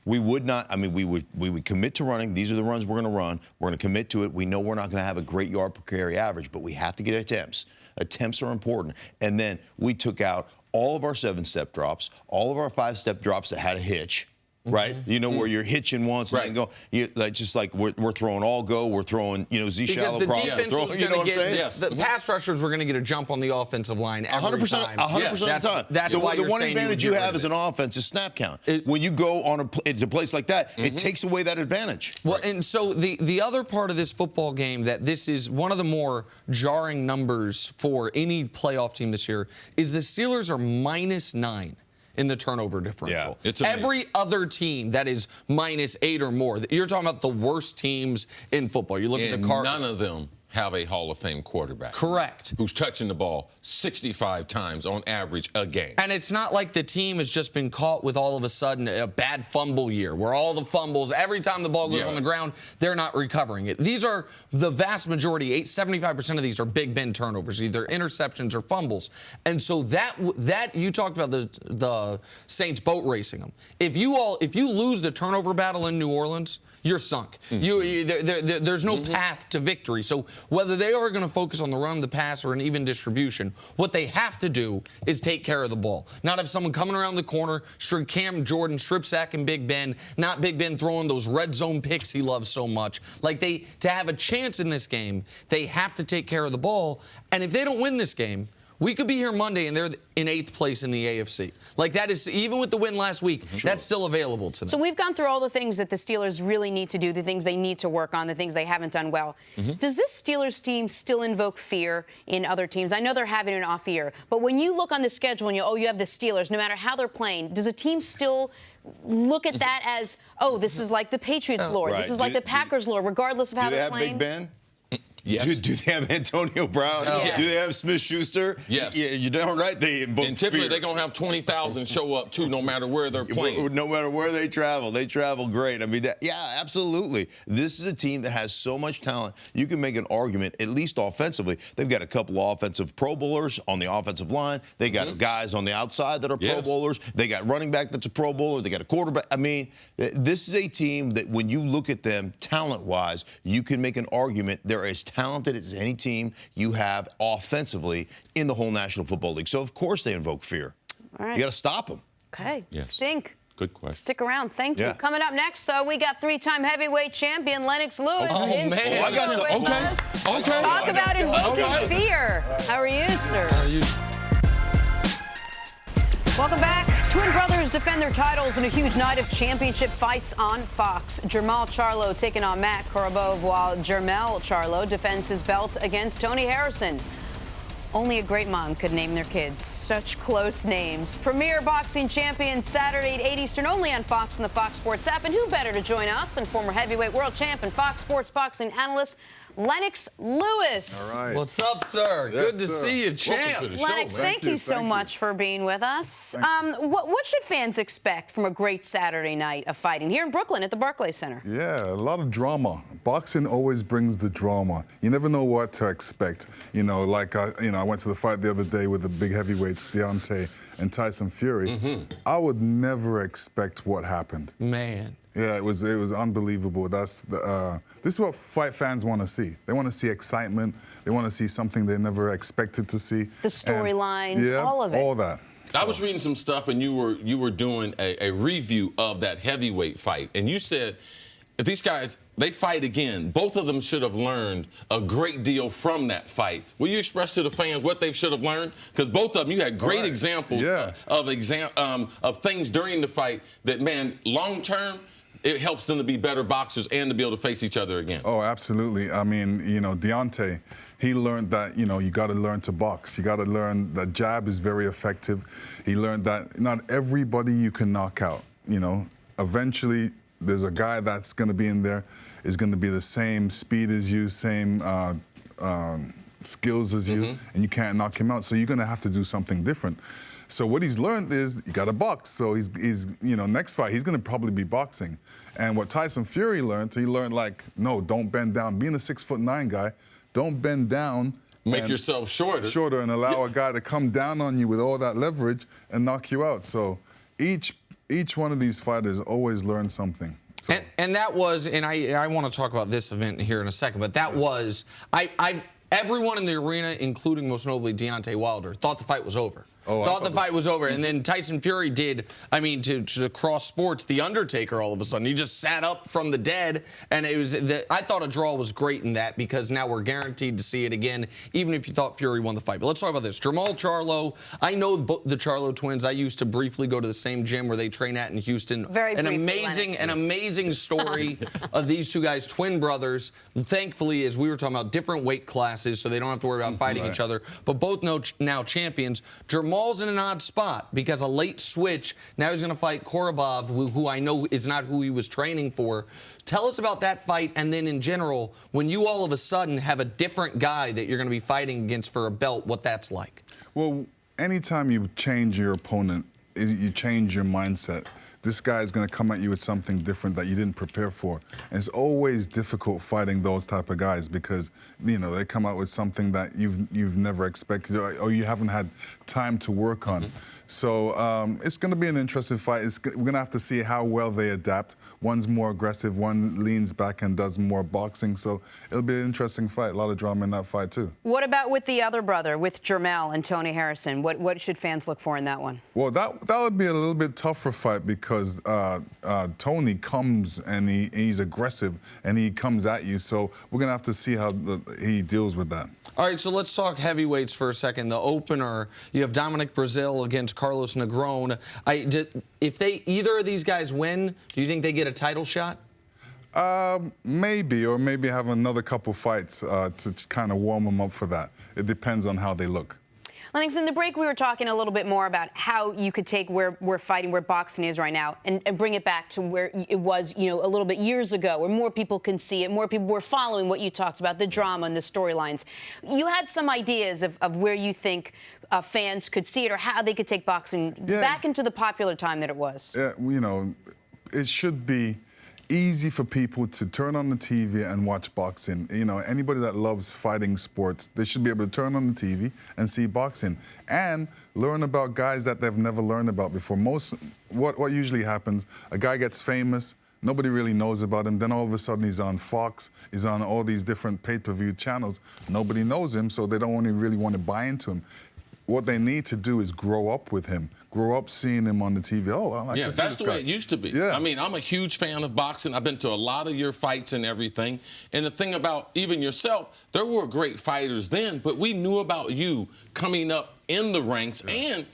Speaker 6: We would not, I mean, we would commit to running. These are the runs we're going to run. We're going to commit to it. We know we're not going to have a great yard per carry average, but we have to get attempts. Attempts are important. And then we took out all of our 7-step drops, all of our 5-step drops that had a hitch. Right, you know where you're hitching once and then go. Just like we're throwing all go, we're throwing Z shallow cross.
Speaker 2: You know what I'm saying? Yes. The pass rushers were going to get a jump on the offensive line every
Speaker 6: 100%,
Speaker 2: time.
Speaker 6: 100% of the time.
Speaker 2: That's why
Speaker 6: the one advantage you have as an offense is snap count. When you go on a place like that, it takes away that advantage.
Speaker 2: Well, and so the other part of this football game that this is one of the more jarring numbers for any playoff team this year is the Steelers are -9. In the turnover differential.
Speaker 3: Yeah, it's amazing.
Speaker 2: Every other team that is -8 or more, you're talking about the worst teams in football. You look at the Cardinals.
Speaker 3: None of them have a Hall of Fame quarterback.
Speaker 2: Correct.
Speaker 3: Who's touching the ball 65 times on average a game.
Speaker 2: And it's not like the team has just been caught with all of a sudden a bad fumble year where all the fumbles, every time the ball goes on the ground, they're not recovering it. These are the vast majority, 75% of these are Big Ben turnovers, either interceptions or fumbles. And so that you talked about the Saints boat racing them. If you lose the turnover battle in New Orleans, you're sunk. There's no path to victory. So whether they are going to focus on the run, the pass, or an even distribution, what they have to do is take care of the ball. Not have someone coming around the corner, Cam Jordan, strip sacking Big Ben, not Big Ben throwing those red zone picks he loves so much. Like to have a chance in this game, they have to take care of the ball. And if they don't win this game, we could be here Monday and they're in 8th place in the AFC. Like that is, even with the win last week, that's still available to them.
Speaker 1: So we've gone through all the things that the Steelers really need to do, the things they need to work on, the things they haven't done well. Does this Steelers team still invoke fear in other teams? I know they're having an off year, but when you look on the schedule and you have the Steelers, no matter how they're playing, does a team still look at that as, oh, this is like the Patriots lore, this is like the Packers lore, regardless of how they're playing?
Speaker 6: Do they have Big Ben?
Speaker 3: Yes.
Speaker 6: Do they have Antonio Brown?
Speaker 3: Yes.
Speaker 6: Do they have Smith-Schuster?
Speaker 3: Yes.
Speaker 6: Yeah, you're darn right they invoke
Speaker 3: And typically
Speaker 6: fear.
Speaker 3: they're going to have 20,000 show up, too, no matter where they're playing.
Speaker 6: No matter where they travel great. I mean, yeah, absolutely. This is a team that has so much talent. You can make an argument, at least offensively. They've got a couple of offensive Pro Bowlers on the offensive line. They got guys on the outside that are Pro Bowlers. They got running back that's a Pro Bowler. They got a quarterback. I mean, this is a team that when you look at them talent-wise, you can make an argument they're as talented as any team you have offensively in the whole National Football League. So, of course, they invoke fear.
Speaker 1: All right.
Speaker 6: You got to stop them.
Speaker 1: Okay.
Speaker 3: Yes.
Speaker 1: Stink.
Speaker 3: Good question.
Speaker 1: Stick around. Thank you. Coming up next, though, we got 3-time heavyweight champion Lennox Lewis.
Speaker 2: man.
Speaker 6: I got some.
Speaker 3: Okay.
Speaker 1: Talk about invoking fear. How are you, sir? Welcome back. Twin brothers defend their titles in a huge night of championship fights on Fox. Jermall Charlo taking on Matt Korobov, while Jermell Charlo defends his belt against Tony Harrison. Only a great mom could name their kids such close names. Premier Boxing Champion Saturday at 8 Eastern, only on Fox and the Fox Sports app. And who better to join us than former heavyweight world champ and Fox Sports boxing analyst Lennox Lewis.
Speaker 9: All right.
Speaker 2: What's up, sir?
Speaker 9: Yes,
Speaker 2: Good to
Speaker 9: sir.
Speaker 2: see you, champ.
Speaker 3: Welcome to the
Speaker 1: Lennox,
Speaker 3: show, man.
Speaker 1: thank you so much for being with us. What should fans expect from a great Saturday night of fighting here in Brooklyn at the Barclays Center?
Speaker 9: Yeah, a lot of drama. Boxing always brings the drama. You never know what to expect. You know, like I went to the fight the other day with the big heavyweights, Deontay and Tyson Fury. I would never expect what happened.
Speaker 2: Man.
Speaker 9: Yeah, it was unbelievable. This is what fight fans want to see. They want to see excitement. They want to see something they never expected to see.
Speaker 1: The storylines, all of it.
Speaker 9: All that.
Speaker 3: I was reading some stuff, and you were doing a review of that heavyweight fight, and you said if these guys they fight again, both of them should have learned a great deal from that fight. Will you express to the fans what they should have learned? Because both of them, you had great examples of things during the fight that, man, long term, it helps them to be better boxers and to be able to face each other again.
Speaker 9: Oh, absolutely. I mean, Deontay, he learned that, you got to learn to box. You got to learn that jab is very effective. He learned that not everybody you can knock out. Eventually, there's a guy that's going to be in there, is going to be the same speed as you, same skills as you, and you can't knock him out. So you're going to have to do something different. So what he's learned is you got to box. So he's next fight, he's going to probably be boxing. And what Tyson Fury learned, he learned, no, don't bend down. Being a 6'9" guy, don't bend down.
Speaker 3: Make yourself shorter.
Speaker 9: And allow a guy to come down on you with all that leverage and knock you out. So each one of these fighters always learned something. So.
Speaker 2: And that was, and I want to talk about this event here in a second, but that was, everyone in the arena, including most notably Deontay Wilder, thought the fight was over. Thought the fight was over. And then Tyson Fury did, to cross sports, The Undertaker all of a sudden. He just sat up from the dead. And I thought a draw was great in that because now we're guaranteed to see it again, even if you thought Fury won the fight. But let's talk about this. Jermall Charlo, I know the Charlo twins. I used to briefly go to the same gym where they train at in Houston. An amazing story of these two guys, twin brothers. Thankfully, as we were talking about, different weight classes, so they don't have to worry about fighting each other. But both now champions. Jermall Jamal's in an odd spot because a late switch. Now he's going to fight Korobov, who I know is not who he was training for. Tell us about that fight, and then in general, when you all of a sudden have a different guy that you're going to be fighting against for a belt, what that's like.
Speaker 9: Well, anytime you change your opponent, you change your mindset. This guy is going to come at you with something different that you didn't prepare for. And it's always difficult fighting those type of guys because, you know, they come out with something that you've never expected or you haven't had time to work on. So it's going to be an interesting fight. We're going to have to see how well they adapt. One's more aggressive, one leans back and does more boxing. So it'll be an interesting fight. A lot of drama in that fight, too.
Speaker 1: What about with the other brother, with Jermell and Tony Harrison? What should fans look for in that one?
Speaker 9: Well, that would be a little bit tougher fight because Tony comes and he's aggressive and he comes at you. So we're going to have to see how he deals with that.
Speaker 2: All right, so let's talk heavyweights for a second. The opener, you have Dominic Breazeale against Carlos Negron. If either of these guys win, do you think they get a title shot?
Speaker 9: Maybe, or maybe have another couple fights to kind of warm them up for that. It depends on how they look.
Speaker 1: Lennox, in the break, we were talking a little bit more about how you could take where we're fighting, where boxing is right now, and bring it back to where it was, you know, a little bit years ago, where more people can see it, more people were following what you talked about, the drama and the storylines. You had some ideas of where you think fans could see it or how they could take boxing back into the popular time that it was.
Speaker 9: Yeah, you know, it should be easy for people to turn on the TV and watch boxing. You know, anybody that loves fighting sports, they should be able to turn on the TV and see boxing and learn about guys that they've never learned about before. What usually happens, a guy gets famous, nobody really knows about him, then all of a sudden he's on Fox, he's on all these different pay-per-view channels. Nobody knows him, so they don't really want to buy into him. What they need to do is grow up with him, grow up seeing him on the TV. Oh, I like to see
Speaker 3: that's
Speaker 9: this
Speaker 3: the
Speaker 9: guy.
Speaker 3: way it used to be.
Speaker 9: Yeah.
Speaker 3: I mean, I'm a huge fan of boxing. I've been to a lot of your fights and everything. And the thing about even yourself, there were great fighters then, but we knew about you coming up in the ranks. And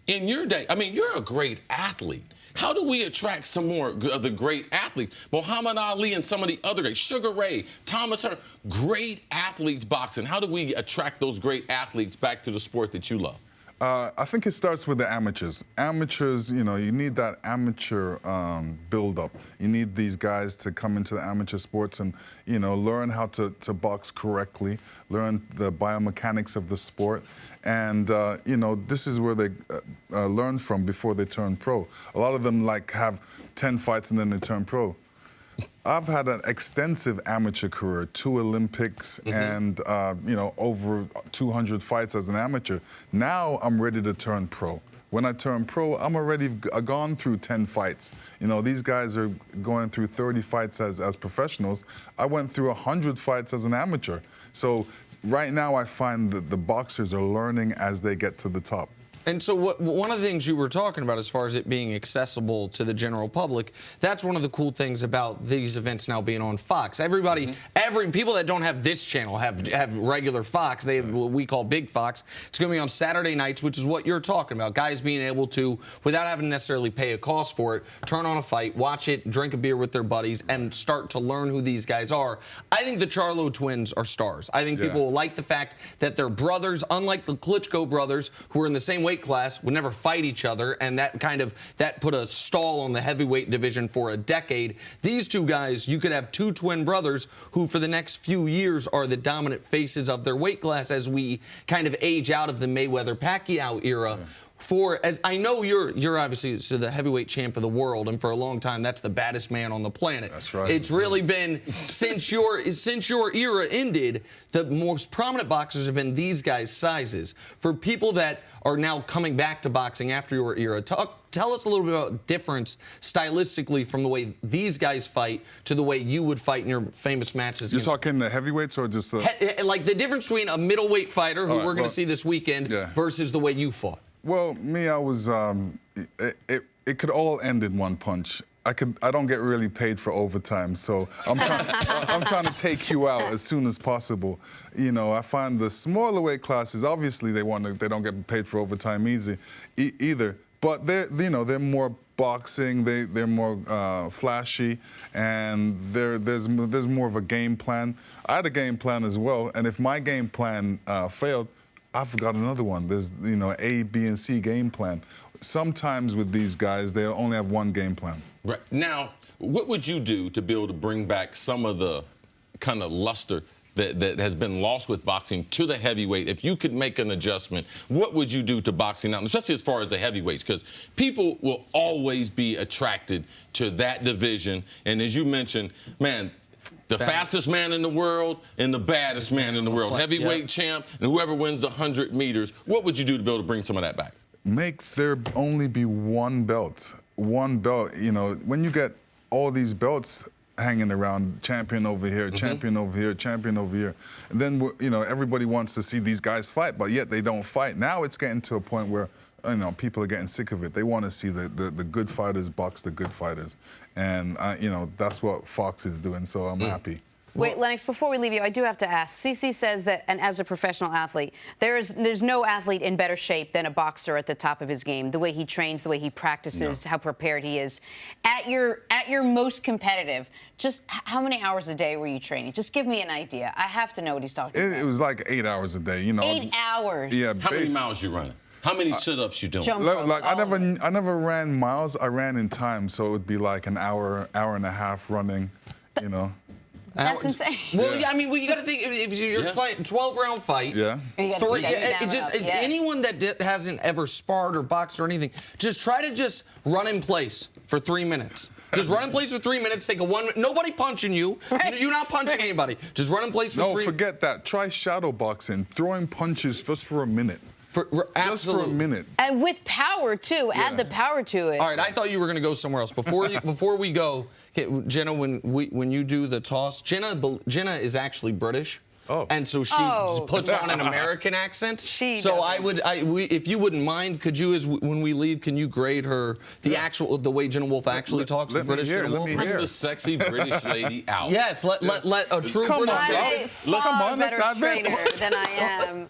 Speaker 3: in your day, I mean, you're a great athlete. How do we attract some more of the great athletes? Muhammad Ali and some of the other guys, Sugar Ray, Thomas Hearns, great athletes boxing. How do we attract those great athletes back to the sport that you love?
Speaker 9: I think it starts with the amateurs. Amateurs, you know, you need that amateur build-up. You need these guys to come into the amateur sports and, you know, learn how to box correctly, learn the biomechanics of the sport. And, you know, this is where they learn from before they turn pro. A lot of them, like, have 10 fights and then they turn pro. I've had an extensive amateur career, 2 Olympics and, you know, over 200 fights as an amateur. Now I'm ready to turn pro. When I turn pro, I'm already gone through 10 fights. You know, these guys are going through 30 fights as professionals. I went through 100 fights as an amateur. So right now I find that the boxers are learning as they get to the top.
Speaker 2: And so one of the things you were talking about as far as it being accessible to the general public, that's one of the cool things about these events now being on Fox. Everybody, people that don't have this channel have regular Fox. They have what we call Big Fox. It's going to be on Saturday nights, which is what you're talking about. Guys being able to, without having to necessarily pay a cost for it, turn on a fight, watch it, drink a beer with their buddies, and start to learn who these guys are. I think the Charlo twins are stars. I think people will like the fact that they're brothers, unlike the Klitschko brothers, who are in the same weight class, would never fight each other, and that put a stall on the heavyweight division for a decade. These two guys, you could have 2 twin brothers who for the next few years are the dominant faces of their weight class as we kind of age out of the Mayweather-Pacquiao era. As I know you're obviously the heavyweight champ of the world, and for a long time that's the baddest man on the planet.
Speaker 9: That's right.
Speaker 2: It's really been since your era ended, the most prominent boxers have been these guys' sizes. For people that are now coming back to boxing after your era, tell us a little bit about difference stylistically from the way these guys fight to the way you would fight in your famous matches.
Speaker 9: You're talking the heavyweights or just the...
Speaker 2: like the difference between a middleweight fighter, who we're going to see this weekend, versus the way you fought.
Speaker 9: Well, me, I was, it could all end in one punch. I don't get really paid for overtime, so I'm trying to take you out as soon as possible. You know, I find the smaller weight classes, obviously they don't get paid for overtime either, but they're more boxing, they're more flashy, and there's more of a game plan. I had a game plan as well, and if my game plan failed, I forgot another one. There's, A, B, and C game plan. Sometimes with these guys, they only have one game plan.
Speaker 3: Right. Now, what would you do to be able to bring back some of the kind of luster that has been lost with boxing to the heavyweight? If you could make an adjustment, what would you do to boxing now, especially as far as the heavyweights? Because people will always be attracted to that division. And as you mentioned, man, the fastest man in the world and the baddest man in the world, heavyweight champ, and whoever wins the 100 meters. What would you do to be able to bring some of that back?
Speaker 9: Make there only be one belt. One belt. When you get all these belts hanging around, champion over here, champion over here, champion over here, and then everybody wants to see these guys fight, but yet they don't fight. Now it's getting to a point where people are getting sick of it. They want to see the good fighters box the good fighters, and that's what Fox is doing. So I'm happy.
Speaker 1: Wait, Lennox, before we leave you, I do have to ask. CC says that, and as a professional athlete, there's no athlete in better shape than a boxer at the top of his game. The way he trains, the way he practices, how prepared he is. At your most competitive, just how many hours a day were you training? Just give me an idea. I have to know what he's talking about.
Speaker 9: It was like 8 hours a day.
Speaker 1: 8 hours.
Speaker 9: Yeah.
Speaker 3: How many miles you running? How many sit-ups you doing?
Speaker 9: I never ran miles. I ran in time, so it would be like an hour and a half running.
Speaker 1: That's insane.
Speaker 2: Well, yeah, you got to think if you're playing 12-round fight.
Speaker 9: Yeah.
Speaker 2: Anyone that hasn't ever sparred or boxed or anything, just try to run in place for 3 minutes. Just run in place for 3 minutes. Take a 1 minute. Nobody punching you. Right. You're not punching anybody. Just run in place for 3 minutes.
Speaker 9: No, forget that. Try shadow boxing. Throwing punches just for a minute. Just for a minute.
Speaker 1: And with power, too. Yeah. Add the power to it.
Speaker 2: All right, I thought you were going to go somewhere else. Before we go, Jenna, when you do the toss, Jenna is actually British.
Speaker 9: Oh.
Speaker 2: And so she puts on an American accent. If you wouldn't mind, could you, when we leave, can you grade her the way Jenna Wolfe actually talks to British Jenna Wolfe?
Speaker 3: Bring the sexy British lady out.
Speaker 2: Yes, let a true British lady.
Speaker 1: I'm a better trainer than I am.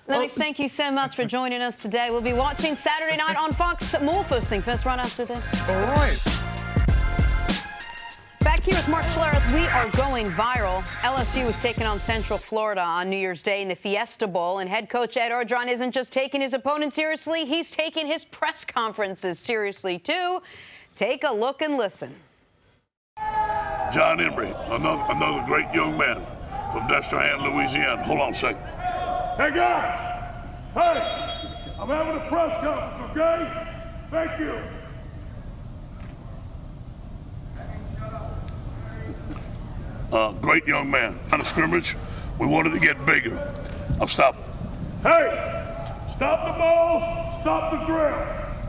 Speaker 1: Lennox, thank you so much for joining us today. We'll be watching Saturday night on Fox. More first thing first, right after this.
Speaker 9: All right.
Speaker 1: Back here with Mark Schlereth, we are going viral. LSU is taking on Central Florida on New Year's Day in the Fiesta Bowl, and head coach Ed Orgeron isn't just taking his opponent seriously, he's taking his press conferences seriously, too. Take a look and listen.
Speaker 10: John Embry, another great young man from Destrehan, Louisiana. Hold on a second. Hey, guys! Hey! I'm having a press conference, okay? Thank you. Great young man. On a scrimmage, we wanted to get bigger. I'll stop. Hey! Stop the ball, stop the drill.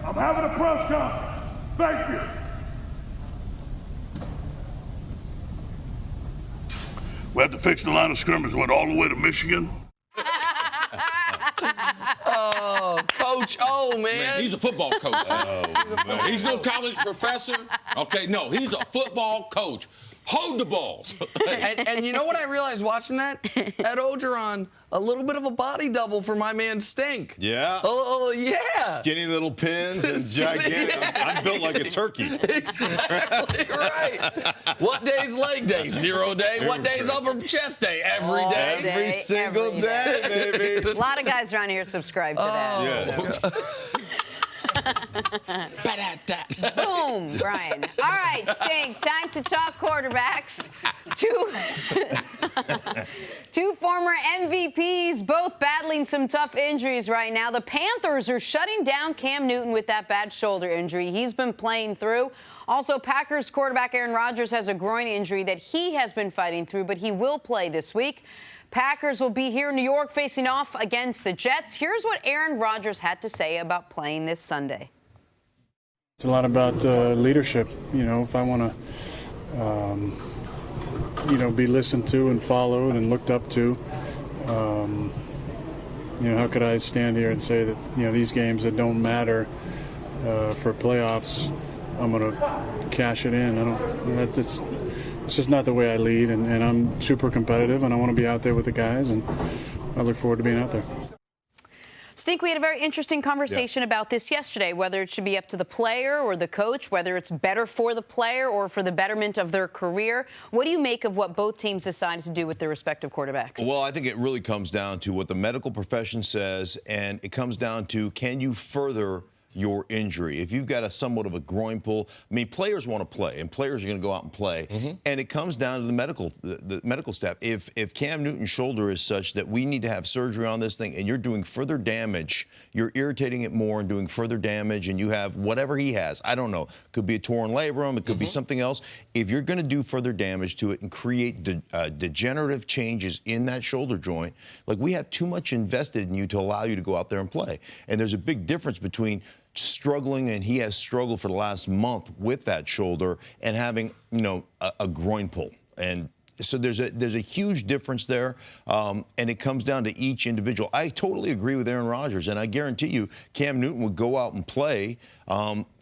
Speaker 10: I'm having a press conference. Thank you. We had to fix the line of scrimmage. Went all the way to Michigan.
Speaker 2: Oh, Coach O, man.
Speaker 3: He's a football coach. He's no college professor. Okay, no, he's a football coach. Hold the balls.
Speaker 2: and you know what I realized watching that? Ed Orgeron, a little bit of a body double for my man Stink.
Speaker 6: Yeah.
Speaker 2: Oh, yeah.
Speaker 6: Skinny little pins and gigantic. I'm built like a turkey.
Speaker 2: Exactly right. What day's leg day? 0 day. What day's upper chest day? Every day.
Speaker 6: Every single day, baby.
Speaker 1: A lot of guys around here subscribe to that.
Speaker 6: Yeah.
Speaker 1: Boom, Brian. All right, Stink, time to talk quarterbacks. Two former MVPs, both battling some tough injuries right now. The Panthers are shutting down Cam Newton with that bad shoulder injury he's been playing through. Also, Packers quarterback Aaron Rodgers has a groin injury that he has been fighting through, but he will play this week. Packers will be here in New York facing off against the Jets. Here's what Aaron Rodgers had to say about playing this Sunday.
Speaker 11: It's a lot about leadership. If I want to, be listened to and followed and looked up to, how could I stand here and say that, these games that don't matter for playoffs, I'm going to cash it in. It's just not the way I lead, and I'm super competitive, and I want to be out there with the guys, and I look forward to being out there.
Speaker 1: Stink, we had a very interesting conversation about this yesterday, whether it should be up to the player or the coach, whether it's better for the player or for the betterment of their career. What do you make of what both teams decided to do with their respective quarterbacks?
Speaker 6: Well, I think it really comes down to what the medical profession says, and it comes down to, can you further your injury? If you've got somewhat of a groin pull, I mean, players want to play, and players are going to go out and play. And it comes down to the medical staff. If Cam Newton's shoulder is such that we need to have surgery on this thing, and you're doing further damage, you're irritating it more and doing further damage, and you have whatever he has, I don't know, could be a torn labrum, it could be something else. If you're going to do further damage to it and create degenerative changes in that shoulder joint, like, we have too much invested in you to allow you to go out there and play. And there's a big difference between struggling, and he has struggled for the last month with that shoulder, and having, a groin pull. And so there's a huge difference there, and it comes down to each individual. I totally agree with Aaron Rodgers, and I guarantee you Cam Newton would go out and play.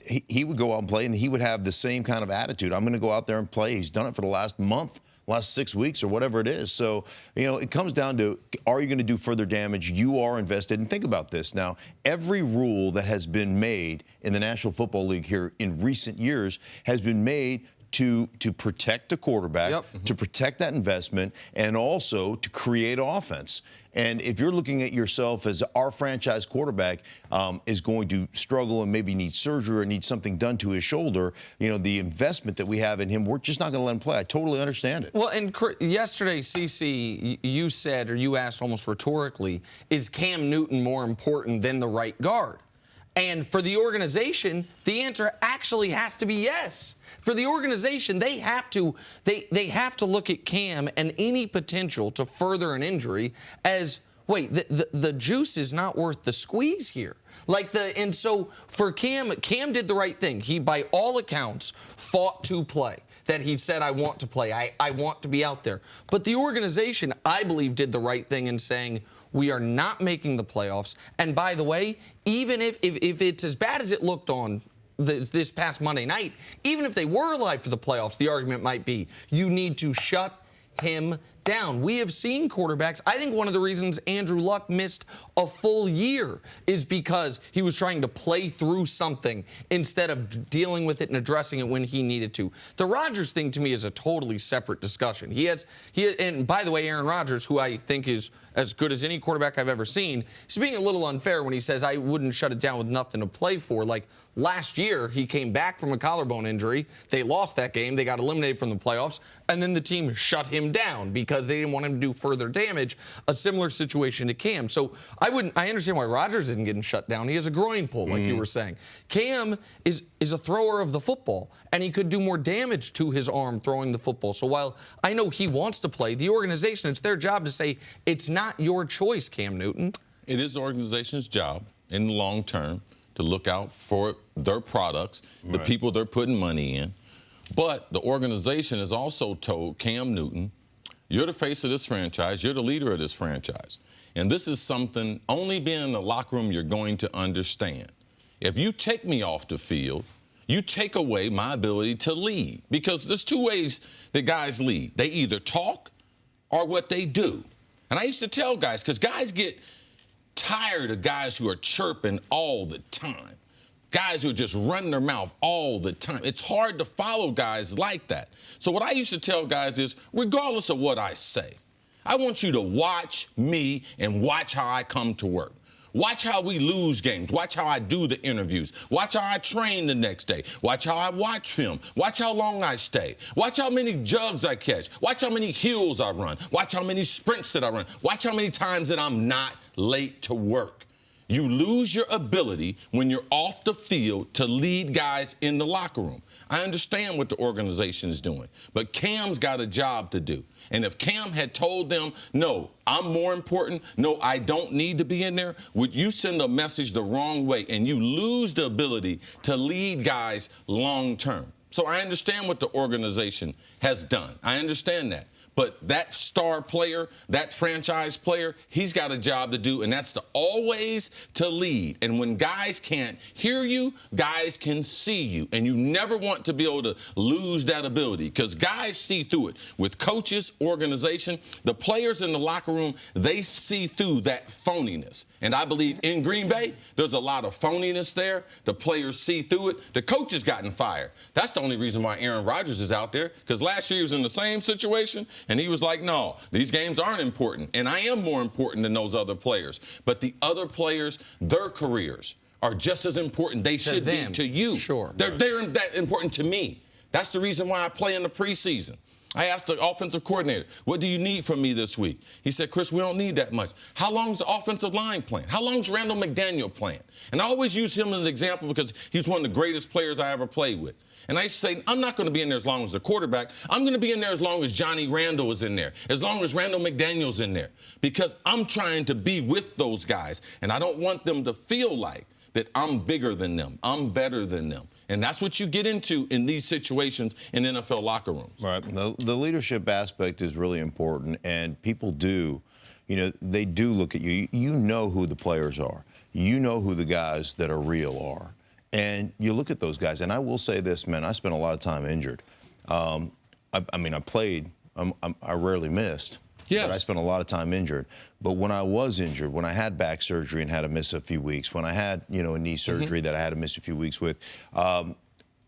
Speaker 6: He would go out and play, and he would have the same kind of attitude. I'm going to go out there and play. He's done it for the last month, last 6 weeks, or whatever it is. So, it comes down to, are you going to do further damage? You are invested. And think about this now. Every rule that has been made in the National Football League here in recent years has been made to protect the quarterback, to protect that investment, and also to create offense. And if you're looking at yourself as our franchise quarterback is going to struggle and maybe need surgery or need something done to his shoulder, the investment that we have in him, we're just not going to let him play. I totally understand it.
Speaker 2: Well, and yesterday, CC, you said, or you asked almost rhetorically, is Cam Newton more important than the right guard? And for the organization, the answer actually has to be yes. For the organization, they have to look at Cam and any potential to further an injury as, wait, the juice is not worth the squeeze here. And so for Cam did the right thing. He, by all accounts, fought to play. That he said, I want to play. I want to be out there. But the organization, I believe, did the right thing in saying, we are not making the playoffs. And by the way, even if it's as bad as it looked on this past Monday night, even if they were alive for the playoffs, the argument might be, you need to shut him down. We have seen quarterbacks. I think one of the reasons Andrew Luck missed a full year is because he was trying to play through something instead of dealing with it and addressing it when he needed to. The Rodgers thing to me is a totally separate discussion. And by the way, Aaron Rodgers, who I think is as good as any quarterback I've ever seen, he's being a little unfair when he says I wouldn't shut it down with nothing to play for. Like last year, he came back from a collarbone injury. They lost that game. They got eliminated from the playoffs. And then the team shut him down because they didn't want him to do further damage. A similar situation to Cam. So I understand why Rodgers isn't getting shut down. He has a groin pull, like you were saying. Cam is a thrower of the football, and he could do more damage to his arm throwing the football. So while I know he wants to play, the organization, it's their job to say, it's not your choice, Cam Newton.
Speaker 3: It is the organization's job in the long term to look out for their products, the people they're putting money in. But the organization has also told Cam Newton, you're the face of this franchise, you're the leader of this franchise. And this is something, only being in the locker room, you're going to understand. If you take me off the field, you take away my ability to lead. Because there's two ways that guys lead. They either talk or what they do. And I used to tell guys, because guys get tired of guys who are chirping all the time. Guys who are just running their mouth all the time. It's hard to follow guys like that. So what I used to tell guys is, regardless of what I say, I want you to watch me and watch how I come to work. Watch how we lose games. Watch how I do the interviews. Watch how I train the next day. Watch how I watch film. Watch how long I stay. Watch how many jugs I catch. Watch how many hills I run. Watch how many sprints that I run. Watch how many times that I'm not late to work. You lose your ability when you're off the field to lead guys in the locker room. I understand what the organization is doing, but Cam's got a job to do. And if Cam had told them, no, I'm more important, no, I don't need to be in there, would you send a message the wrong way and you lose the ability to lead guys long term? So I understand what the organization has done. I understand that. But that star player, that franchise player, he's got a job to do, and that's to always to lead. And when guys can't hear you, guys can see you. And you never want to be able to lose that ability because guys see through it. With coaches, organization, the players in the locker room, they see through that phoniness. And I believe in Green Bay, there's a lot of phoniness there. The players see through it. The coach has gotten fired. That's the only reason why Aaron Rodgers is out there, because last year he was in the same situation, and he was like, no, these games aren't important. And I am more important than those other players. But the other players, their careers are just as important. They should be to you.
Speaker 2: Sure.
Speaker 3: They're that important to me. That's the reason why I play in the preseason. I asked the offensive coordinator, what do you need from me this week? He said, Cris, we don't need that much. How long's the offensive line playing? How long's Randall McDaniel playing? And I always use him as an example because he's one of the greatest players I ever played with. And I used to say, I'm not going to be in there as long as the quarterback. I'm going to be in there as long as Johnny Randall is in there, as long as Randall McDaniel's in there, because I'm trying to be with those guys. And I don't want them to feel like that I'm bigger than them. I'm better than them. And that's what you get into in these situations in NFL locker rooms.
Speaker 6: Right. The leadership aspect is really important, and people do, they do look at you. You know who the players are. You know who the guys that are real are. And you look at those guys, and I will say this, man, I spent a lot of time injured. I played. I rarely missed.
Speaker 3: Yes.
Speaker 6: But I spent a lot of time injured. But when I was injured, when I had back surgery and had to miss a few weeks, when I had, a knee surgery that I had to miss a few weeks with,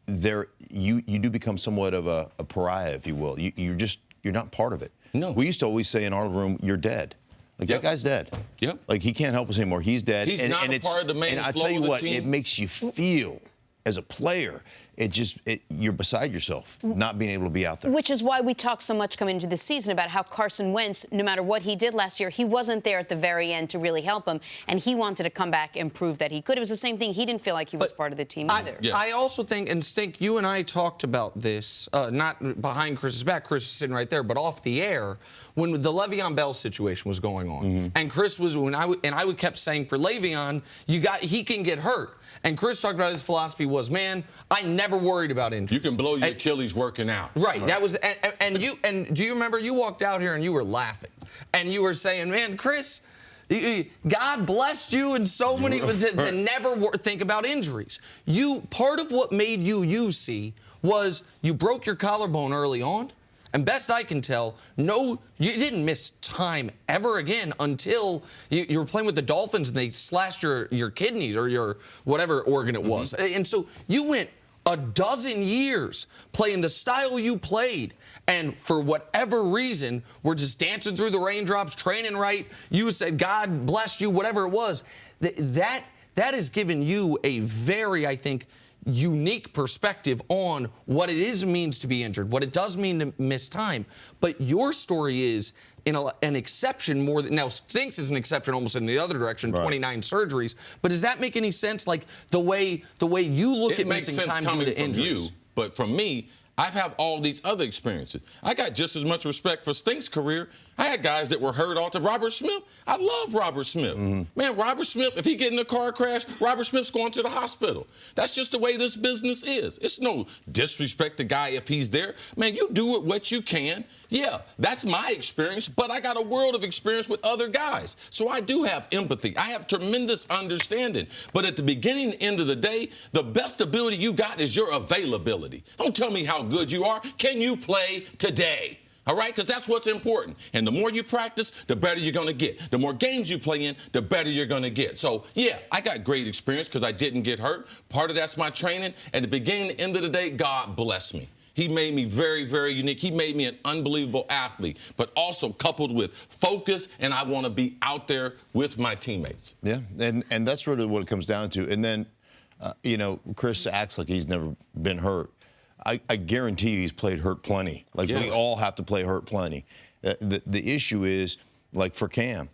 Speaker 6: you do become somewhat of a pariah, if you will. You're not part of it.
Speaker 3: No.
Speaker 6: We used to always say in our room, you're dead. Like, that guy's dead.
Speaker 3: Yep.
Speaker 6: Like, he can't help us anymore. He's dead.
Speaker 3: He's not a part of the main
Speaker 6: flow of the team. And I tell you what, it makes you feel, as a player, you're beside yourself, not being able to be out there.
Speaker 1: Which is why we talk so much coming into the season about how Carson Wentz, no matter what he did last year, he wasn't there at the very end to really help him, and he wanted to come back and prove that he could. It was the same thing. He didn't feel like he was part of the team either.
Speaker 2: I also think, and Stink, you and I talked about this, not behind Chris's back, Cris was sitting right there, but off the air, when the Le'Veon Bell situation was going on. And Cris was, I would kept saying for Le'Veon, he can get hurt. And Cris talked about his philosophy was, man, I never worried about injuries.
Speaker 3: You can blow your Achilles working out.
Speaker 2: Right. That was, and do you remember you walked out here and you were laughing, and you were saying, man, Cris, God blessed you in so many to never think about injuries. Part of what made you see was you broke your collarbone early on. And best I can tell, no, you didn't miss time ever again until you were playing with the Dolphins and they slashed your kidneys or your whatever organ it was. And so you went a dozen years playing the style you played, and for whatever reason, we're just dancing through the raindrops, training right. You said God blessed you, whatever it was. That has given you a very, I think, unique perspective on what it means to be injured, what it does mean to miss time. But your story is an exception more than, now Stinks is an exception almost in the other direction, 29 surgeries. But does that make any sense? Like the way you look at missing time due to injuries?
Speaker 3: But from me, I've had all these other experiences. I got just as much respect for Stink's career. I had guys that were hurt all the time. Robert Smith, I love Robert Smith. Man, Robert Smith, if he get in a car crash, Robert Smith's going to the hospital. That's just the way this business is. It's no disrespect to guy if he's there. Man, you do what you can. Yeah, that's my experience, but I got a world of experience with other guys. So I do have empathy. I have tremendous understanding. But at the beginning and end of the day, the best ability you got is your availability. Don't tell me how good you are. Can you play today? All right? Because that's what's important. And the more you practice, the better you're going to get. The more games you play in, the better you're going to get. So, yeah, I got great experience because I didn't get hurt. Part of that's my training. At the beginning and end of the day, God bless me. He made me very, very unique. He made me an unbelievable athlete, but also coupled with focus, and I want to be out there with my teammates.
Speaker 6: Yeah, and that's really what it comes down to. And then, Cris acts like he's never been hurt. I guarantee you he's played hurt plenty. Like, we all have to play hurt plenty. The issue is, like for Cam,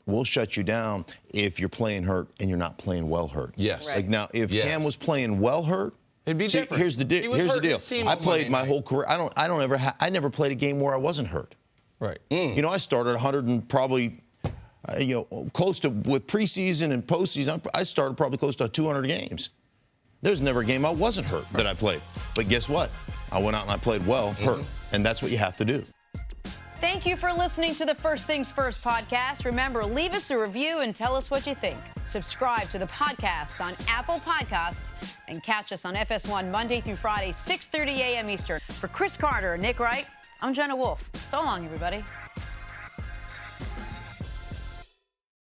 Speaker 6: we'll shut you down if you're playing hurt and you're not playing well hurt.
Speaker 3: Yes.
Speaker 6: Like now, if Cam was playing well hurt,
Speaker 2: it'd be different.
Speaker 6: Here's the deal. I played my whole career. I never played a game where I wasn't hurt.
Speaker 2: Right.
Speaker 6: I started 100 and probably, close to, with preseason and postseason, I started probably close to 200 games. There's never a game I wasn't hurt that I played. But guess what? I went out and I played well, hurt. And that's what you have to do.
Speaker 1: Thank you for listening to the First Things First podcast. Remember, leave us a review and tell us what you think. Subscribe to the podcast on Apple Podcasts and catch us on FS1 Monday through Friday, 6:30 a.m. Eastern. For Cris Carter and Nick Wright, I'm Jenna Wolfe. So long, everybody.